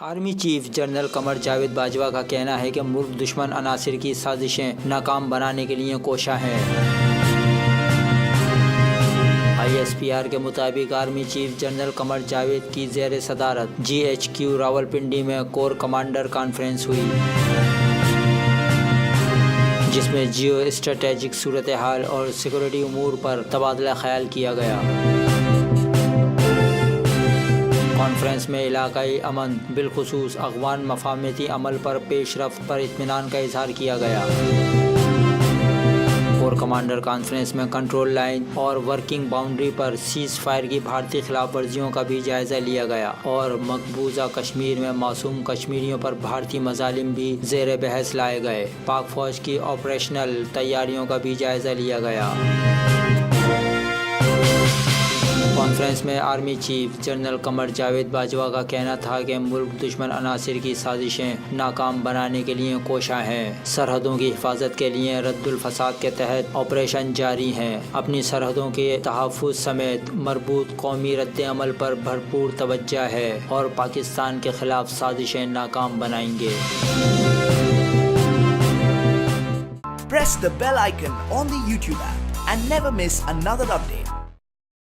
Army chief general Qamar Javed Bajwa کا کہنا ہے کہ ملک دشمن عناصر کی سازشیں ناکام بنانے کے لیے کوشاں ہے۔ ISPR کے مطابق army chief general Qamar Javed کی زیر صدارت GHQ راولپنڈی میں کور کمانڈر کانفرنس ہوئی، جس میں جیو اسٹریٹجک صورتحال اور سیکورٹی امور پر تبادلہ خیال کیا گیا۔ کانفرنس میں علاقائی امن، بالخصوص افغان مفاہمتی عمل پر پیش رفت پر اطمینان کا اظہار کیا گیا۔ کور کمانڈر کانفرنس میں کنٹرول لائن اور ورکنگ باؤنڈری پر سیز فائر کی بھارتی خلاف ورزیوں کا بھی جائزہ لیا گیا اور مقبوضہ کشمیر میں معصوم کشمیریوں پر بھارتی مظالم بھی زیر بحث لائے گئے۔ پاک فوج کی آپریشنل تیاریوں کا بھی جائزہ لیا گیا۔ کانفرنس میں army chief general Qamar Javed Bajwa کا کہنا تھا کہ ملک دشمن عناصر کی سازشیں ناکام بنانے کے لیے کوشاں ہے۔ سرحدوں کی حفاظت کے لیے رد الفساد کے تحت آپریشن جاری ہیں۔ اپنی سرحدوں کے تحفظ سمیت مربوط قومی رد عمل پر بھرپور توجہ ہے اور پاکستان کے خلاف سازشیں ناکام بنائیں گے۔ Press the bell icon on the YouTube app and never miss another update.